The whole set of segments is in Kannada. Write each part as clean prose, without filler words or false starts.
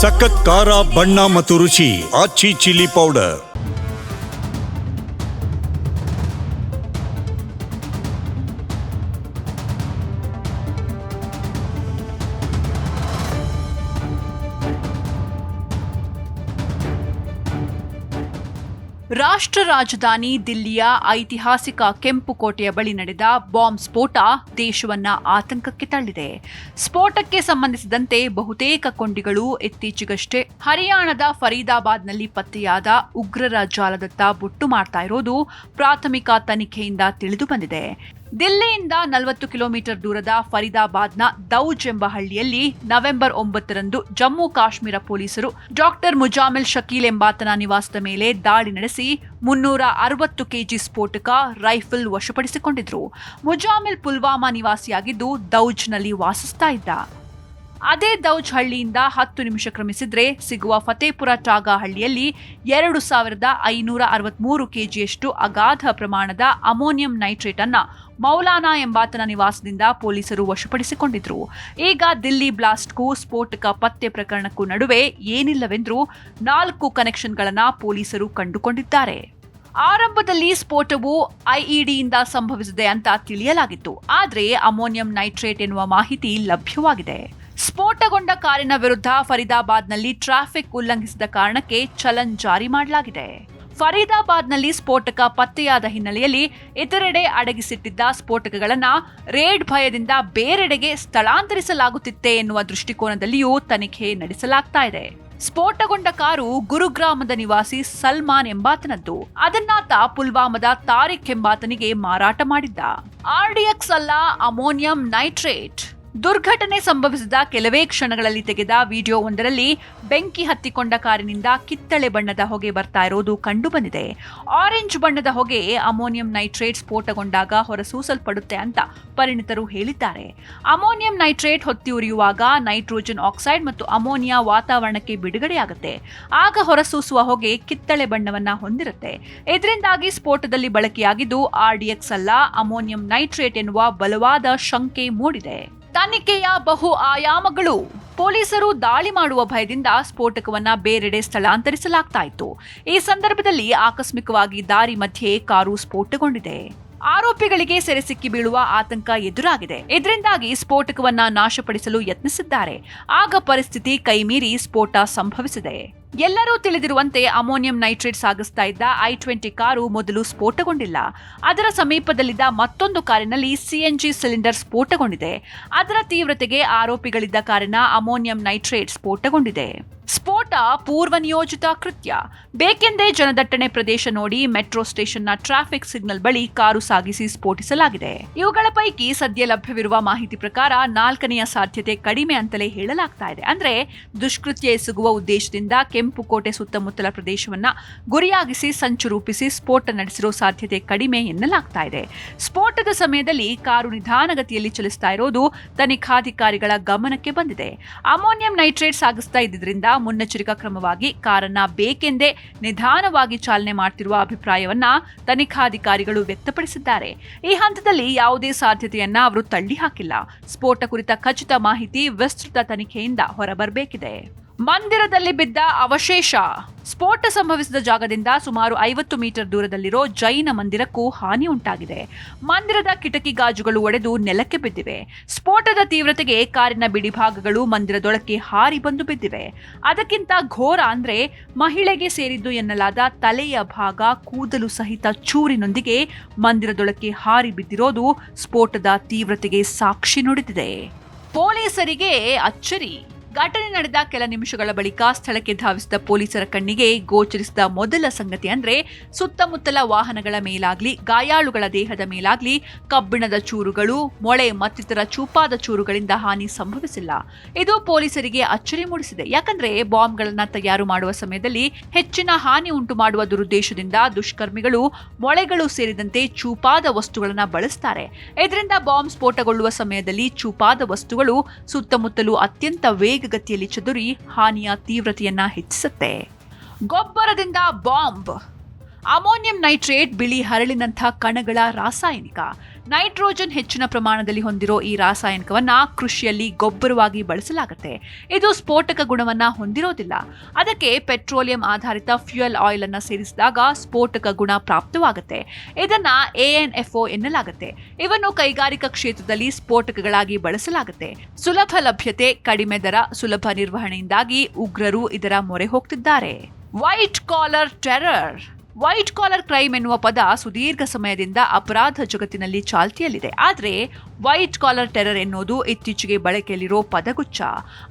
ಸಖತ್ ಖಾರ, ಬಣ್ಣ ಮತ್ತು ರುಚಿ ಆಚಿ ಚಿಲ್ಲಿ ಪೌಡರ್. ರಾಷ್ಟ್ರ ರಾಜಧಾನಿ ದಿಲ್ಲಿಯ ಐತಿಹಾಸಿಕ ಕೆಂಪುಕೋಟೆಯ ಬಳಿ ನಡೆದ ಬಾಂಬ್ ಸ್ಫೋಟ ದೇಶವನ್ನ ಆತಂಕಕ್ಕೆ ತಳ್ಳಿದೆ. ಸ್ಫೋಟಕ್ಕೆ ಸಂಬಂಧಿಸಿದಂತೆ ಬಹುತೇಕ ಕೊಂಡಿಗಳು ಇತ್ತೀಚೆಗಷ್ಟೇ ಹರಿಯಾಣದ ಫರೀದಾಬಾದ್ನಲ್ಲಿ ಪತ್ತೆಯಾದ ಉಗ್ರರ ಜಾಲದತ್ತ ಬೊಟ್ಟು ಮಾಡ್ತಾ ಇರೋದು ಪ್ರಾಥಮಿಕ ತನಿಖೆಯಿಂದ ತಿಳಿದು ಬಂದಿದೆ. ದಿಲ್ಲಿಯಿಂದ 40 ಕಿಲೋಮೀಟರ್ ದೂರದ ಫರೀದಾಬಾದ್ನ ದೌಜ್ ಎಂಬ ಹಳ್ಳಿಯಲ್ಲಿ ನವೆಂಬರ್ 9ರಂದು ಜಮ್ಮು ಕಾಶ್ಮೀರ ಪೊಲೀಸರು ಡಾಕ್ಟರ್ ಮುಜಾಮಿಲ್ ಶಕೀಲ್ ಎಂಬಾತನ ನಿವಾಸದ ಮೇಲೆ ದಾಳಿ ನಡೆಸಿ 360 ಕೆಜಿ ಸ್ಫೋಟಕ ರೈಫಲ್ ವಶಪಡಿಸಿಕೊಂಡಿದ್ರು. ಮುಜಾಮಿಲ್ ಪುಲ್ವಾಮಾ ನಿವಾಸಿಯಾಗಿದ್ದು ದೌಜ್ನಲ್ಲಿ ವಾಸಿಸ್ತಾ ಇದ್ದ. ಅದೇ ದೌಜ್ ಹಳ್ಳಿಯಿಂದ 10 ನಿಮಿಷ ಕ್ರಮಿಸಿದ್ರೆ ಸಿಗುವ ಫತೇಪುರ ಟಾಗಾ ಹಳ್ಳಿಯಲ್ಲಿ 2563 ಕೆಜಿಯಷ್ಟು ಅಗಾಧ ಪ್ರಮಾಣದ ಅಮೋನಿಯಂ ನೈಟ್ರೇಟ್ ಅನ್ನ ಮೌಲಾನಾ ಎಂಬಾತನ ನಿವಾಸದಿಂದ ಪೊಲೀಸರು ವಶಪಡಿಸಿಕೊಂಡಿದ್ರು. ಈಗ ದಿಲ್ಲಿ ಬ್ಲಾಸ್ಟ್ಗೂ ಸ್ಫೋಟಕ ಪತ್ತೆ ಪ್ರಕರಣಕ್ಕೂ ನಡುವೆ ಏನಿಲ್ಲವೆಂದ್ರೂ 4 ಕನೆಕ್ಷನ್ಗಳನ್ನ ಪೊಲೀಸರು ಕಂಡುಕೊಂಡಿದ್ದಾರೆ. ಆರಂಭದಲ್ಲಿ ಸ್ಫೋಟವು ಐಇಡಿಯಿಂದ ಸಂಭವಿಸಿದೆ ಅಂತ ತಿಳಿಯಲಾಗಿತ್ತು. ಆದರೆ ಅಮೋನಿಯಂ ನೈಟ್ರೇಟ್ ಎನ್ನುವ ಮಾಹಿತಿ ಲಭ್ಯವಾಗಿದೆ. ಸ್ಫೋಟಗೊಂಡ ಕಾರಿನ ವಿರುದ್ಧ ಫರೀದಾಬಾದ್ನಲ್ಲಿ ಟ್ರಾಫಿಕ್ ಉಲ್ಲಂಘಿಸಿದ ಕಾರಣಕ್ಕೆ ಚಲನ್ ಜಾರಿ ಮಾಡಲಾಗಿದೆ. ಫರೀದಾಬಾದ್ನಲ್ಲಿ ಸ್ಫೋಟಕ ಪತ್ತೆಯಾದ ಹಿನ್ನೆಲೆಯಲ್ಲಿ ಇತರೆಡೆ ಅಡಗಿಸಿಟ್ಟಿದ್ದ ಸ್ಫೋಟಕಗಳನ್ನು ರೇಡ್ ಭಯದಿಂದ ಬೇರೆಡೆಗೆ ಸ್ಥಳಾಂತರಿಸಲಾಗುತ್ತಿತ್ತೆ ಎನ್ನುವ ದೃಷ್ಟಿಕೋನದಲ್ಲಿಯೂ ತನಿಖೆ ನಡೆಸಲಾಗ್ತಾ ಇದೆ. ಸ್ಫೋಟಗೊಂಡ ಕಾರು ಗುರುಗ್ರಾಮದ ನಿವಾಸಿ ಸಲ್ಮಾನ್ ಎಂಬಾತನದ್ದು. ಅದನ್ನಾತ ಪುಲ್ವಾಮದ ತಾರಿಕ್ ಎಂಬಾತನಿಗೆ ಮಾರಾಟ ಮಾಡಿದ್ದ. ಆರ್ಡಿಎಕ್ಸ್ ಅಲ್ಲ, ಅಮೋನಿಯಂ ನೈಟ್ರೇಟ್. ದುರ್ಘಟನೆ ಸಂಭವಿಸಿದ ಕೆಲವೇ ಕ್ಷಣಗಳಲ್ಲಿ ತೆಗೆದ ವಿಡಿಯೋ ಒಂದರಲ್ಲಿ ಬೆಂಕಿ ಹತ್ತಿಕೊಂಡ ಕಾರಿನಿಂದ ಕಿತ್ತಳೆ ಬಣ್ಣದ ಹೊಗೆ ಬರ್ತಾ ಇರೋದು ಕಂಡು ಬಂದಿದೆ. ಆರೆಂಜ್ ಬಣ್ಣದ ಹೊಗೆ ಅಮೋನಿಯಂ ನೈಟ್ರೇಟ್ ಸ್ಫೋಟಗೊಂಡಾಗ ಹೊರಸೂಸಲ್ಪಡುತ್ತೆ ಅಂತ ಪರಿಣಿತರು ಹೇಳಿದ್ದಾರೆ. ಅಮೋನಿಯಂ ನೈಟ್ರೇಟ್ ಹೊತ್ತಿ ಉರಿಯುವಾಗ ನೈಟ್ರೋಜನ್ ಆಕ್ಸೈಡ್ ಮತ್ತು ಅಮೋನಿಯಾ ವಾತಾವರಣಕ್ಕೆ ಬಿಡುಗಡೆಯಾಗುತ್ತೆ. ಆಗ ಹೊರಸೂಸುವ ಹೊಗೆ ಕಿತ್ತಳೆ ಬಣ್ಣವನ್ನ ಹೊಂದಿರುತ್ತೆ. ಇದರಿಂದಾಗಿ ಸ್ಫೋಟದಲ್ಲಿ ಬಳಕೆಯಾಗಿದ್ದು ಆರ್ಡಿಎಕ್ಸ್ ಅಲ್ಲ, ಅಮೋನಿಯಂ ನೈಟ್ರೇಟ್ ಎನ್ನುವ ಬಲವಾದ ಶಂಕೆ ಮೂಡಿದೆ. ತನಿಖೆಯ ಬಹು ಆಯಾಮಗಳು. ಪೊಲೀಸರು ದಾಳಿ ಮಾಡುವ ಭಯದಿಂದ ಸ್ಫೋಟಕವನ್ನ ಬೇರೆಡೆ ಸ್ಥಳಾಂತರಿಸಲಾಗ್ತಾ ಇತ್ತು. ಈ ಸಂದರ್ಭದಲ್ಲಿ ಆಕಸ್ಮಿಕವಾಗಿ ದಾರಿ ಮಧ್ಯೆ ಕಾರು ಸ್ಫೋಟಗೊಂಡಿದೆ. ಆರೋಪಿಗಳಿಗೆ ಸೆರೆ ಸಿಕ್ಕಿ ಬೀಳುವ ಆತಂಕ ಎದುರಾಗಿದೆ. ಇದರಿಂದಾಗಿ ಸ್ಫೋಟಕವನ್ನ ನಾಶಪಡಿಸಲು ಯತ್ನಿಸಿದ್ದಾರೆ. ಆಗ ಪರಿಸ್ಥಿತಿ ಕೈಮೀರಿ ಸ್ಫೋಟ ಸಂಭವಿಸಿದೆ. ಎಲ್ಲರೂ ತಿಳಿದಿರುವಂತೆ ಅಮೋನಿಯಂ ನೈಟ್ರೇಟ್ ಸಾಗಿಸ್ತಾ ಇದ್ದ i20 ಕಾರು ಮೊದಲು ಸ್ಫೋಟಗೊಂಡಿಲ್ಲ. ಅದರ ಸಮೀಪದಲ್ಲಿದ್ದ ಮತ್ತೊಂದು ಕಾರಿನಲ್ಲಿ ಸಿಎನ್ಜಿ ಸಿಲಿಂಡರ್ ಸ್ಫೋಟಗೊಂಡಿದೆ. ಅದರ ತೀವ್ರತೆಗೆ ಆರೋಪಿಗಳಿದ್ದ ಕಾರಿನ ಅಮೋನಿಯಂ ನೈಟ್ರೇಟ್ ಸ್ಫೋಟಗೊಂಡಿದೆ. ಸ್ಫೋಟ ಪೂರ್ವ ನಿಯೋಜಿತ ಕೃತ್ಯ. ಬೇಕೆಂದೇ ಜನದಟ್ಟಣೆ ಪ್ರದೇಶ ನೋಡಿ ಮೆಟ್ರೋ ಸ್ಟೇಷನ್ನ ಟ್ರಾಫಿಕ್ ಸಿಗ್ನಲ್ ಬಳಿ ಕಾರು ಸಾಗಿಸಿ ಸ್ಫೋಟಿಸಲಾಗಿದೆ. ಇವುಗಳ ಪೈಕಿ ಸದ್ಯ ಲಭ್ಯವಿರುವ ಮಾಹಿತಿ ಪ್ರಕಾರ 4ನೆಯ ಸಾಧ್ಯತೆ ಕಡಿಮೆ ಅಂತಲೇ ಹೇಳಲಾಗ್ತಾ ಇದೆ. ಅಂದ್ರೆ ದುಷ್ಕೃತ್ಯ ಎಸಗುವ ಉದ್ದೇಶದಿಂದ ಕೆಂಪುಕೋಟೆ ಸುತ್ತಮುತ್ತಲ ಪ್ರದೇಶವನ್ನ ಗುರಿಯಾಗಿಸಿ ಸಂಚು ರೂಪಿಸಿ ಸ್ಫೋಟ ನಡೆಸಿರೋ ಸಾಧ್ಯತೆ ಕಡಿಮೆ ಎನ್ನಲಾಗ್ತಾ ಇದೆ. ಸ್ಫೋಟದ ಸಮಯದಲ್ಲಿ ಕಾರು ನಿಧಾನಗತಿಯಲ್ಲಿ ಚಲಿಸ್ತಾ ಇರೋದು ತನಿಖಾಧಿಕಾರಿಗಳ ಗಮನಕ್ಕೆ ಬಂದಿದೆ. ಅಮೋನಿಯಂ ನೈಟ್ರೇಟ್ ಸಾಗಿಸ್ತಾ ಇದ್ದಿದ್ರಿಂದ ಮುನ್ನೆಚ್ಚರಿಕಾ ಕ್ರಮವಾಗಿ ಕಾರನ್ನ ಬೇಕೆಂದೇ ನಿಧಾನವಾಗಿ ಚಾಲನೆ ಮಾಡ್ತಿರುವ ಅಭಿಪ್ರಾಯವನ್ನ ತನಿಖಾಧಿಕಾರಿಗಳು ವ್ಯಕ್ತಪಡಿಸಿದ್ದಾರೆ. ಈ ಹಂತದಲ್ಲಿ ಯಾವುದೇ ಸಾಧ್ಯತೆಯನ್ನ ಅವರು ತಳ್ಳಿ ಹಾಕಿಲ್ಲ. ಸ್ಫೋಟ ಕುರಿತ ಖಚಿತ ಮಾಹಿತಿ ವಿಸ್ತೃತ ತನಿಖೆಯಿಂದ ಹೊರಬರಬೇಕಿದೆ. ಮಂದಿರದಲ್ಲಿ ಬಿದ್ದ ಅವಶೇಷ. ಸ್ಫೋಟ ಸಂಭವಿಸಿದ ಜಾಗದಿಂದ ಸುಮಾರು 50 ಮೀಟರ್ ದೂರದಲ್ಲಿರೋ ಜೈನ ಮಂದಿರಕ್ಕೂ ಹಾನಿ ಉಂಟಾಗಿದೆ. ಮಂದಿರದ ಕಿಟಕಿ ಗಾಜುಗಳು ಒಡೆದು ನೆಲಕ್ಕೆ ಬಿದ್ದಿವೆ. ಸ್ಫೋಟದ ತೀವ್ರತೆಗೆ ಕಾರಿನ ಬಿಡಿಭಾಗಗಳು ಮಂದಿರದೊಳಕ್ಕೆ ಹಾರಿ ಬಂದು ಬಿದ್ದಿವೆ. ಅದಕ್ಕಿಂತ ಘೋರ ಅಂದ್ರೆ ಮಹಿಳೆಗೆ ಸೇರಿದ್ದು ಎನ್ನಲಾದ ತಲೆಯ ಭಾಗ ಕೂದಲು ಸಹಿತ ಚೂರಿನೊಂದಿಗೆ ಮಂದಿರದೊಳಕ್ಕೆ ಹಾರಿ ಬಿದ್ದಿರೋದು ಸ್ಫೋಟದ ತೀವ್ರತೆಗೆ ಸಾಕ್ಷಿ ನುಡಿದಿದೆ. ಪೊಲೀಸರಿಗೆ ಅಚ್ಚರಿ. ಘಟನೆ ನಡೆದ ಕೆಲ ನಿಮಿಷಗಳ ಬಳಿಕ ಸ್ಥಳಕ್ಕೆ ಧಾವಿಸಿದ ಪೊಲೀಸರ ಕಣ್ಣಿಗೆ ಗೋಚರಿಸಿದ ಮೊದಲ ಸಂಗತಿ ಅಂದ್ರೆ ಸುತ್ತಮುತ್ತಲ ವಾಹನಗಳ ಮೇಲಾಗ್ಲಿ, ಗಾಯಾಳುಗಳ ದೇಹದ ಮೇಲಾಗ್ಲಿ ಕಬ್ಬಿಣದ ಚೂರುಗಳು, ಮೊಳೆ ಮತ್ತಿತರ ಚೂಪಾದ ಚೂರುಗಳಿಂದ ಹಾನಿ ಸಂಭವಿಸಿಲ್ಲ. ಇದು ಪೊಲೀಸರಿಗೆ ಅಚ್ಚರಿ ಮೂಡಿಸಿದೆ. ಯಾಕಂದ್ರೆ ಬಾಂಬ್ಗಳನ್ನ ತಯಾರು ಮಾಡುವ ಸಮಯದಲ್ಲಿ ಹೆಚ್ಚಿನ ಹಾನಿ ಉಂಟು ಮಾಡುವ ದುರುದ್ದೇಶದಿಂದ ದುಷ್ಕರ್ಮಿಗಳು ಮೊಳೆಗಳು ಸೇರಿದಂತೆ ಚೂಪಾದ ವಸ್ತುಗಳನ್ನ ಬಳಸ್ತಾರೆ. ಇದರಿಂದ ಬಾಂಬ್ ಸ್ಫೋಟಗೊಳ್ಳುವ ಸಮಯದಲ್ಲಿ ಚೂಪಾದ ವಸ್ತುಗಳು ಸುತ್ತಮುತ್ತಲೂ ಅತ್ಯಂತ ವೇಗಗತಿಯಲ್ಲಿ ಚದುರಿ ಹಾನಿಯ ತೀವ್ರತೆಯನ್ನ ಹೆಚ್ಚಿಸುತ್ತೆ. ಗೊಬ್ಬರದಿಂದ ಬಾಂಬ್. ಅಮೋನಿಯಂ ನೈಟ್ರೇಟ್ ಬಿಳಿ ಹರಳಿನಂಥ ಕಣಗಳ ರಾಸಾಯನಿಕ. ನೈಟ್ರೋಜನ್ ಹೆಚ್ಚಿನ ಪ್ರಮಾಣದಲ್ಲಿ ಹೊಂದಿರೋ ಈ ರಾಸಾಯನಿಕವನ್ನ ಕೃಷಿಯಲ್ಲಿ ಗೊಬ್ಬರವಾಗಿ ಬಳಸಲಾಗುತ್ತೆ. ಇದು ಸ್ಫೋಟಕ ಗುಣವನ್ನ ಹೊಂದಿರೋದಿಲ್ಲ. ಅದಕ್ಕೆ ಪೆಟ್ರೋಲಿಯಂ ಆಧಾರಿತ ಫ್ಯೂಯಲ್ ಆಯಿಲ್ ಅನ್ನ ಸೇರಿಸಿದಾಗ ಸ್ಫೋಟಕ ಗುಣ ಪ್ರಾಪ್ತವಾಗುತ್ತೆ. ಇದನ್ನ ANFO ಎನ್ನಲಾಗುತ್ತೆ. ಇವನ್ನು ಕೈಗಾರಿಕಾ ಕ್ಷೇತ್ರದಲ್ಲಿ ಸ್ಫೋಟಕಗಳಾಗಿ ಬಳಸಲಾಗುತ್ತೆ. ಸುಲಭ ಲಭ್ಯತೆ, ಕಡಿಮೆ ದರ, ಸುಲಭ ನಿರ್ವಹಣೆಯಿಂದಾಗಿ ಉಗ್ರರು ಇದರ ಮೊರೆ ಹೋಗ್ತಿದ್ದಾರೆ. White collar terror. White collar crime ಎನ್ನುವ ಪದ ಸುದೀರ್ಘ ಸಮಯದಿಂದ ಅಪರಾಧ ಜಗತ್ತಿನಲ್ಲಿ ಚಾಲ್ತಿಯಲ್ಲಿದೆ. ಆದರೆ ವೈಟ್ ಕಾಲರ್ ಟೆರರ್ ಎನ್ನುವುದು ಇತ್ತೀಚೆಗೆ ಬಳಕೆಯಲ್ಲಿರೋ ಪದಗುಚ್ಛ.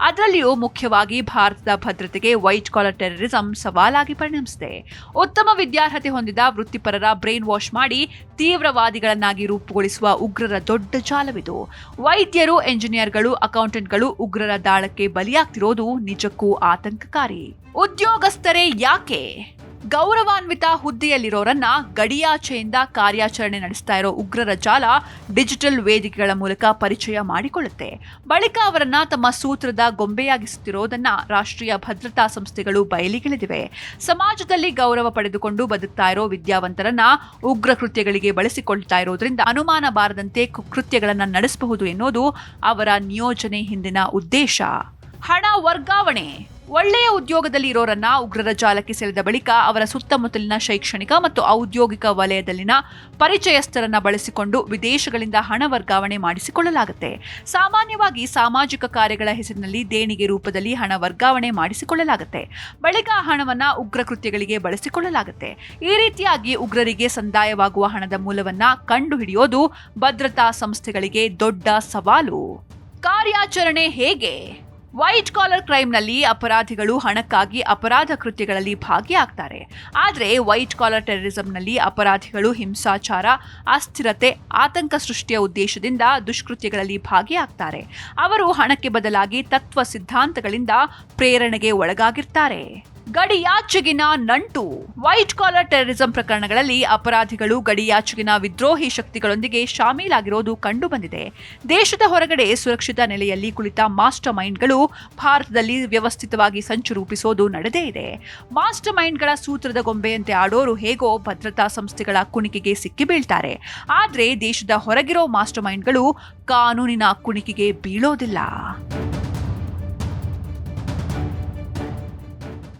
ಅದರಲ್ಲಿಯೂ ಮುಖ್ಯವಾಗಿ ಭಾರತದ ಭದ್ರತೆಗೆ ವೈಟ್ ಕಾಲರ್ ಟೆರರಿಸಂ ಸವಾಲಾಗಿ ಪರಿಣಮಿಸಿದೆ. ಉತ್ತಮ ವಿದ್ಯಾರ್ಹತೆ ಹೊಂದಿದ ವೃತ್ತಿಪರರ ಬ್ರೈನ್ ವಾಶ್ ಮಾಡಿ ತೀವ್ರವಾದಿಗಳನ್ನಾಗಿ ರೂಪುಗೊಳಿಸುವ ಉಗ್ರರ ದೊಡ್ಡ ಜಾಲವಿದು. ವೈದ್ಯರು, ಎಂಜಿನಿಯರ್ಗಳು, ಅಕೌಂಟೆಂಟ್ಗಳು ಉಗ್ರರ ದಾಳಕ್ಕೆ ಬಲಿಯಾಗ್ತಿರೋದು ನಿಜಕ್ಕೂ ಆತಂಕಕಾರಿ. ಉದ್ಯೋಗಸ್ಥರೇ ಯಾಕೆ? ಗೌರವಾನ್ವಿತ ಹುದ್ದೆಯಲ್ಲಿರೋರನ್ನ ಗಡಿಯಾಚೆಯಿಂದ ಕಾರ್ಯಾಚರಣೆ ನಡೆಸ್ತಾ ಇರೋ ಉಗ್ರರ ಜಾಲ ಡಿಜಿಟಲ್ ವೇದಿಕೆಗಳ ಮೂಲಕ ಪರಿಚಯ ಮಾಡಿಕೊಳ್ಳುತ್ತೆ. ಬಳಿಕ ಅವರನ್ನ ತಮ್ಮ ಸೂತ್ರದ ಗೊಂಬೆಯಾಗಿಸುತ್ತಿರೋದನ್ನ ರಾಷ್ಟ್ರೀಯ ಭದ್ರತಾ ಸಂಸ್ಥೆಗಳು ಬಯಲಿಗೆಳೆದಿವೆ. ಸಮಾಜದಲ್ಲಿ ಗೌರವ ಪಡೆದುಕೊಂಡು ಬದುಕ್ತಾ ಇರೋ ವಿದ್ಯಾವಂತರನ್ನ ಉಗ್ರ ಕೃತ್ಯಗಳಿಗೆ ಬಳಸಿಕೊಳ್ತಾ ಇರೋದ್ರಿಂದ ಅನುಮಾನ ಬಾರದಂತೆ ಕುಕೃತ್ಯಗಳನ್ನ ನಡೆಸಬಹುದು ಎನ್ನುವುದು ಅವರ ನಿಯೋಜನೆ ಹಿಂದಿನ ಉದ್ದೇಶ. ಹಣ ವರ್ಗಾವಣೆ. ಒಳ್ಳೆಯ ಉದ್ಯೋಗದಲ್ಲಿ ಇರೋರನ್ನ ಉಗ್ರರ ಜಾಲಕ್ಕೆ ಸೆಳೆದ ಬಳಿಕ ಅವರ ಸುತ್ತಮುತ್ತಲಿನ ಶೈಕ್ಷಣಿಕ ಮತ್ತು ಔದ್ಯೋಗಿಕ ವಲಯದಲ್ಲಿನ ಪರಿಚಯಸ್ಥರನ್ನ ಬಳಸಿಕೊಂಡು ವಿದೇಶಗಳಿಂದ ಹಣ ವರ್ಗಾವಣೆ ಮಾಡಿಸಿಕೊಳ್ಳಲಾಗುತ್ತೆ. ಸಾಮಾನ್ಯವಾಗಿ ಸಾಮಾಜಿಕ ಕಾರ್ಯಗಳ ಹೆಸರಿನಲ್ಲಿ ದೇಣಿಗೆ ರೂಪದಲ್ಲಿ ಹಣ ವರ್ಗಾವಣೆ ಮಾಡಿಸಿಕೊಳ್ಳಲಾಗುತ್ತೆ. ಬಳಿಕ ಆ ಹಣವನ್ನ ಉಗ್ರ ಕೃತ್ಯಗಳಿಗೆ ಬಳಸಿಕೊಳ್ಳಲಾಗುತ್ತೆ. ಈ ರೀತಿಯಾಗಿ ಉಗ್ರರಿಗೆ ಸಂದಾಯವಾಗುವ ಹಣದ ಮೂಲವನ್ನ ಕಂಡುಹಿಡಿಯೋದು ಭದ್ರತಾ ಸಂಸ್ಥೆಗಳಿಗೆ ದೊಡ್ಡ ಸವಾಲು. ಕಾರ್ಯಾಚರಣೆ ಹೇಗೆ? ವೈಟ್ ಕಾಲರ್ ಕ್ರೈಮ್ನಲ್ಲಿ ಅಪರಾಧಿಗಳು ಹಣಕ್ಕಾಗಿ ಅಪರಾಧ ಕೃತ್ಯಗಳಲ್ಲಿ ಭಾಗಿಯಾಗ್ತಾರೆ. ಆದರೆ ವೈಟ್ ಕಾಲರ್ ಟೆರರಿಸಂನಲ್ಲಿ ಅಪರಾಧಿಗಳು ಹಿಂಸಾಚಾರ, ಅಸ್ಥಿರತೆ, ಆತಂಕ ಸೃಷ್ಟಿಯ ಉದ್ದೇಶದಿಂದ ದುಷ್ಕೃತ್ಯಗಳಲ್ಲಿ ಭಾಗಿಯಾಗ್ತಾರೆ. ಅವರು ಹಣಕ್ಕೆ ಬದಲಾಗಿ ತತ್ವ ಸಿದ್ಧಾಂತಗಳಿಂದ ಪ್ರೇರಣೆಗೆ ಒಳಗಾಗಿರ್ತಾರೆ. ಗಡಿಯಾಚೆಗಿನ ನಂಟು. ವೈಟ್ ಕಾಲರ್ ಟೆರರಿಸಂ ಪ್ರಕರಣಗಳಲ್ಲಿ ಅಪರಾಧಿಗಳು ಗಡಿಯಾಚೆಗಿನ ವಿದ್ರೋಹಿ ಶಕ್ತಿಗಳೊಂದಿಗೆ ಶಾಮೀಲಾಗಿರೋದು ಕಂಡುಬಂದಿದೆ. ದೇಶದ ಹೊರಗಡೆ ಸುರಕ್ಷಿತ ನೆಲೆಯಲ್ಲಿ ಕುಳಿತ ಮಾಸ್ಟರ್ ಮೈಂಡ್ಗಳು ಭಾರತದಲ್ಲಿ ವ್ಯವಸ್ಥಿತವಾಗಿ ಸಂಚು ರೂಪಿಸೋದು ನಡೆದೇ ಇದೆ. ಮಾಸ್ಟರ್ ಮೈಂಡ್ಗಳ ಸೂತ್ರದ ಗೊಂಬೆಯಂತೆ ಆಡೋರು ಹೇಗೋ ಭದ್ರತಾ ಸಂಸ್ಥೆಗಳ ಕುಣಿಕೆಗೆ ಸಿಕ್ಕಿ ಬೀಳ್ತಾರೆ. ಆದರೆ ದೇಶದ ಹೊರಗಿರೋ ಮಾಸ್ಟರ್ ಮೈಂಡ್ಗಳು ಕಾನೂನಿನ ಕುಣಿಕೆಗೆ ಬೀಳೋದಿಲ್ಲ.